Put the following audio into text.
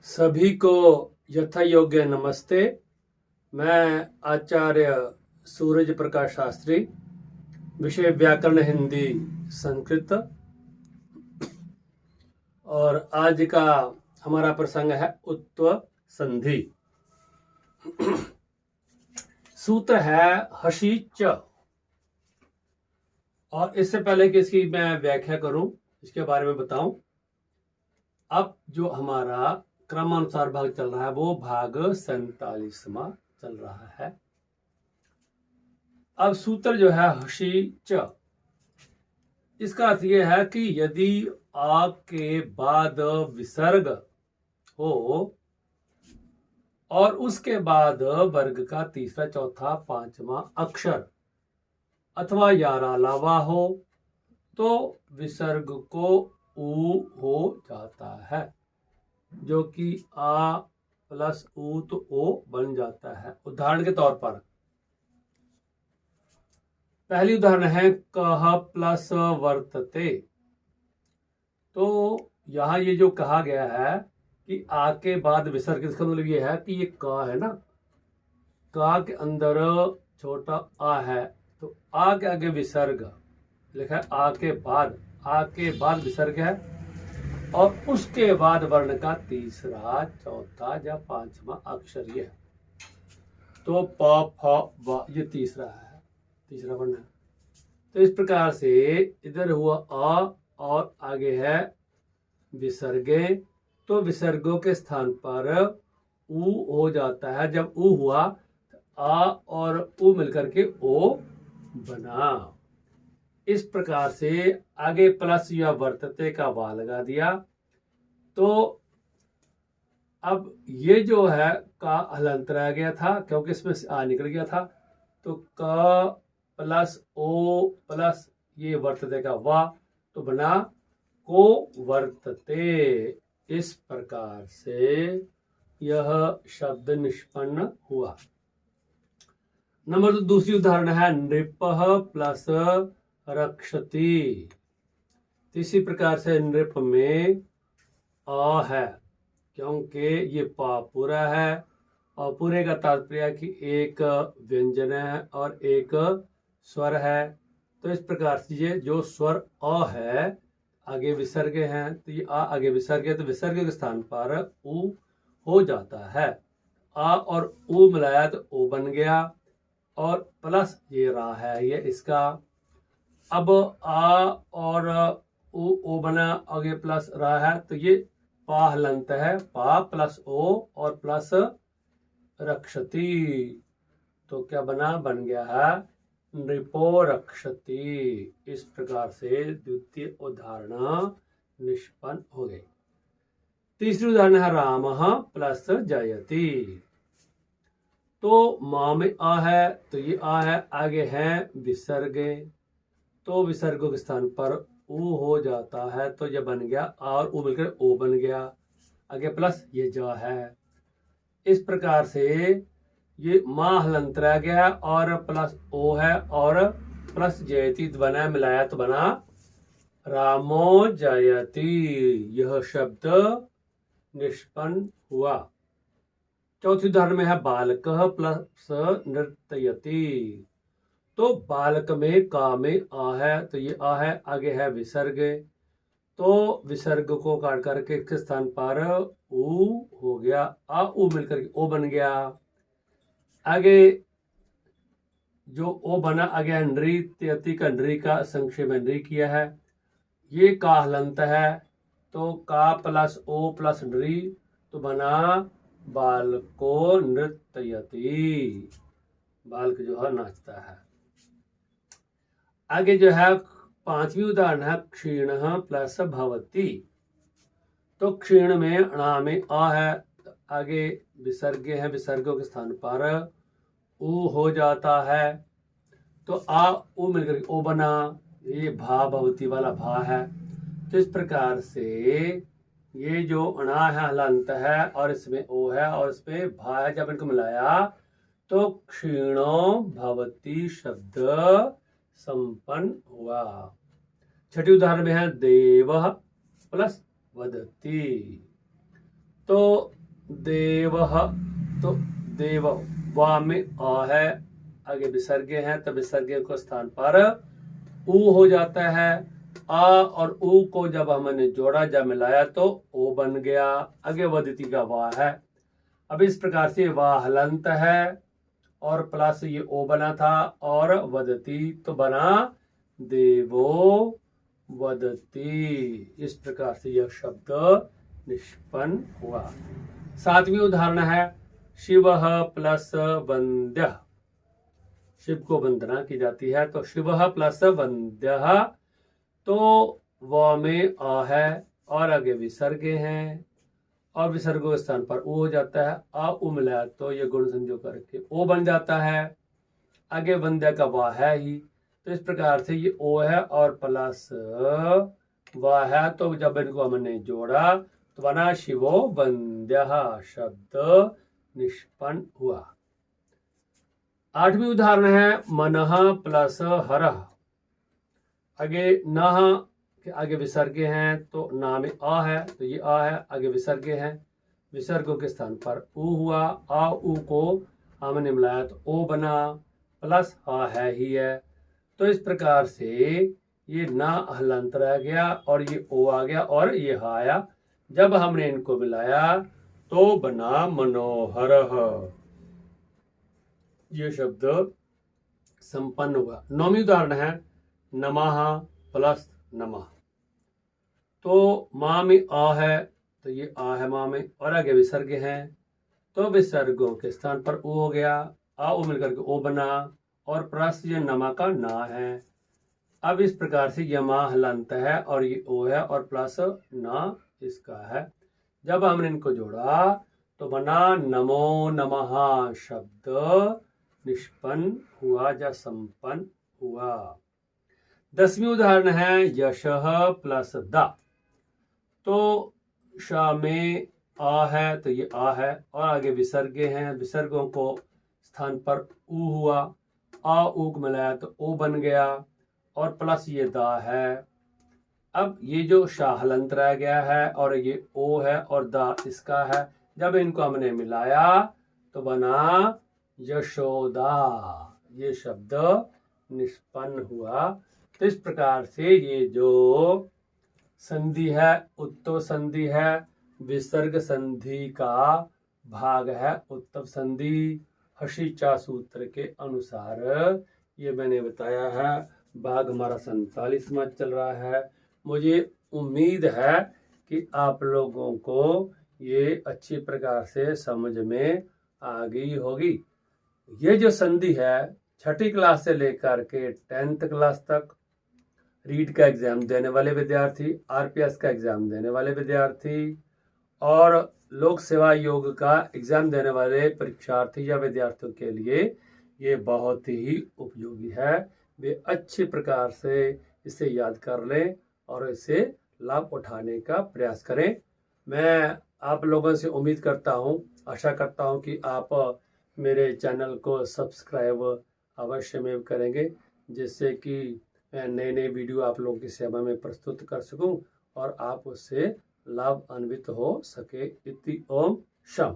सभी को यथा योग्य नमस्ते। मैं आचार्य सूरज प्रकाश शास्त्री, विषय व्याकरण हिंदी संस्कृत। और आज का हमारा प्रसंग है उत्व संधि। सूत्र है हसी च। और इससे पहले कि इसकी मैं व्याख्या करूं, इसके बारे में बताऊं। अब जो हमारा क्रमानुसार भाग चल रहा है वो भाग 47वां चल रहा है। अब सूत्र जो है हसी च, इसका अर्थ यह है कि यदि आ के बाद विसर्ग हो और उसके बाद वर्ग का तीसरा चौथा पांचवा अक्षर अथवा यारा अलावा हो तो विसर्ग को ऊ हो जाता है, जो कि आ प्लस ऊ तो ओ बन जाता है। उदाहरण के तौर पर पहली उदाहरण है कह प्लस वर्तते। तो यहां ये जो कहा गया है कि आ के बाद विसर्ग, इसका मतलब ये है कि ये का है ना, का के अंदर छोटा आ है तो आ के आगे विसर्ग लिखा है। आ के बाद विसर्ग है और उसके बाद वर्ण का तीसरा चौथा या पांचवा अक्षर ये है। तो प फ व ये तीसरा वर्ण है। तो इस प्रकार से इधर हुआ आ और आगे है विसर्गे, तो विसर्गों के स्थान पर ऊ हो जाता है। जब ऊ हुआ तो आ और ऊ मिलकर के ओ बना। इस प्रकार से आगे प्लस या वर्तते का वा लगा दिया। तो अब ये जो है का हलंत रह गया था क्योंकि इसमें से आ निकल गया था। तो क प्लस ओ प्लस ये वर्तते का वा तो बना को वर्तते। इस प्रकार से यह शब्द निष्पन्न हुआ। नंबर 2 दूसरी उदाहरण है नृपः प्लस रक्षति। इसी प्रकार से नृप में आ है क्योंकि ये पा पूरा है और पूरे का तात्पर्य कि एक व्यंजन है और एक स्वर है। तो इस प्रकार से ये जो स्वर अ है आगे विसर्ग है, तो ये आ आगे विसर्ग है तो विसर्ग के स्थान पर ऊ हो जाता है। आ और ऊ मिलाया तो ओ बन गया और प्लस ये रा है ये इसका। अब आ और ओ बना आगे प्लस रा है तो ये पा हलंत है, पा प्लस ओ और प्लस रक्षति। तो क्या बना, बन गया है नृपो रक्षति। इस प्रकार से द्वितीय उदाहरण निष्पन्न हो गई। तीसरी उदाहरण है राम प्लस जयति। तो मां में आ है तो ये आ है, आगे है विसर्गे तो विसर्गों के स्थान पर ऊ हो जाता है। तो यह बन गया और ऊ मिलकर ओ बन गया, आगे प्लस ये जा है। इस प्रकार से ये मां हलंत रह गया और प्लस ओ है और प्लस जयति बना, मिलाया तो बना रामो जयति। यह शब्द निष्पन्न हुआ। चौथी उदाहरण में है बालक प्लस नृत्यति। तो बालक में का में आ है तो ये आ है, आगे है विसर्ग तो विसर्ग को काट करके इसके स्थान पर ऊ हो गया, आ ऊ मिलकर ओ बन गया। आगे जो ओ बना आगे है नृत्यति का, नृ का संक्षेप में नृ किया है। ये का हलंत है तो का प्लस ओ प्लस नृ तो बना बालको नृत्यति। बालक जो है नाचता है। आगे जो है पांचवी उदाहरण है क्षीण प्लस भवती। तो क्षीण में अणा में आ है तो आगे विसर्ग है, विसर्गों के स्थान पर ऊ हो जाता है। तो आ ऊ मिलकर ओ बना, ये भा भवती वाला भा है। तो इस प्रकार से ये जो अणा है हलंत है और इसमें ओ है और इसमें भा है, जब इनको मिलाया तो क्षीणो भवती शब्द संपन्न हुआ। छठी उदाहरण में है देव प्लस वदति। तो देवः, तो देव वा में आ है, आगे विसर्ग हैं तो विसर्ग को स्थान पर ऊ हो जाता है। आ और ऊ को जब हमने जोड़ा, जब मिलाया तो ओ बन गया। आगे वदती का वाह है। अब इस प्रकार से वाह हलंत है और प्लस ये ओ बना था और वदती तो बना देवो वदती। इस प्रकार से यह शब्द निष्पन्न हुआ। सातवीं उदाहरण है शिवः प्लस वंद्यः। शिव को वंदना की जाती है तो शिवः प्लस वंद्यः, तो व में आ है और आगे विसर्गे हैं और विसर्गो स्थान पर ओ हो जाता है। आ उ मिलाया तो ये गुण संयोग करके ओ बन जाता है। आगे वंद्य का वा है ही, तो इस प्रकार से ये ओ है और प्लस वा है, तो जब इनको हमने जोड़ा तो बना शिवो वंद्यः, शब्द निष्पन्न हुआ। आठवीं उदाहरण है मनः प्लस हरः। आगे नः के आगे विसर्गे हैं तो ना में आ है, तो ये आ है, आगे विसर्गे हैं, विसर्गों के स्थान पर ऊ हुआ। आ ऊ को हमने मिलाया तो ओ बना, प्लस आ है ही है। तो इस प्रकार से ये ना हलंत रह गया और ये ओ आ गया और ये हा आया। जब हमने इनको मिलाया तो बना मनोहरः, ये शब्द संपन्न हुआ। नौवीं उदाहरण है नमः प्लस नमः। तो माँ में आ है, तो ये आ है माँ में और आगे विसर्ग हैं तो विसर्गों के स्थान पर ओ हो गया। आ ओ मिलकर के ओ बना और प्लस ये नमा का ना है। अब इस प्रकार से ये माँ हलंत है और ये ओ है और प्लस ना इसका है। जब हमने इनको जोड़ा तो बना नमो नमः, शब्द निष्पन्न हुआ या संपन्न हुआ। 10वीं उदाहरण है यशः प्लस द। तो श में आ है तो ये आ है और आगे विसर्गे हैं, विसर्गों को स्थान पर ऊ हुआ। आ ऊ को मिलाया तो ओ बन गया और प्लस ये दा है। अब ये जो शाह हलंत रह गया है और ये ओ है और दा इसका है। जब इनको हमने मिलाया तो बना यशोदा, ये शब्द निष्पन्न हुआ। तो इस प्रकार से ये जो संधि है उत्तव संधि है, विसर्ग संधि का भाग है उत्तव संधि। हर्षिचा सूत्र के अनुसार ये मैंने बताया है। भाग हमारा 47वां चल रहा है। मुझे उम्मीद है कि आप लोगों को ये अच्छी प्रकार से समझ में आ गई होगी। ये जो संधि है 6ठी क्लास से लेकर के 10th क्लास तक रीड का एग्जाम देने वाले विद्यार्थी, आरपीएस का एग्जाम देने वाले विद्यार्थी और लोक सेवा योग का एग्जाम देने वाले परीक्षार्थी या विद्यार्थियों के लिए ये बहुत ही उपयोगी है। वे अच्छी प्रकार से इसे याद कर लें और इसे लाभ उठाने का प्रयास करें। मैं आप लोगों से उम्मीद करता हूँ, आशा करता हूँ कि आप मेरे चैनल को सब्सक्राइब अवश्य में करेंगे, जिससे कि मैं नए नए वीडियो आप लोगों की सेवा में प्रस्तुत कर सकूं और आप उससे लाभान्वित हो सके। इति ओम शम।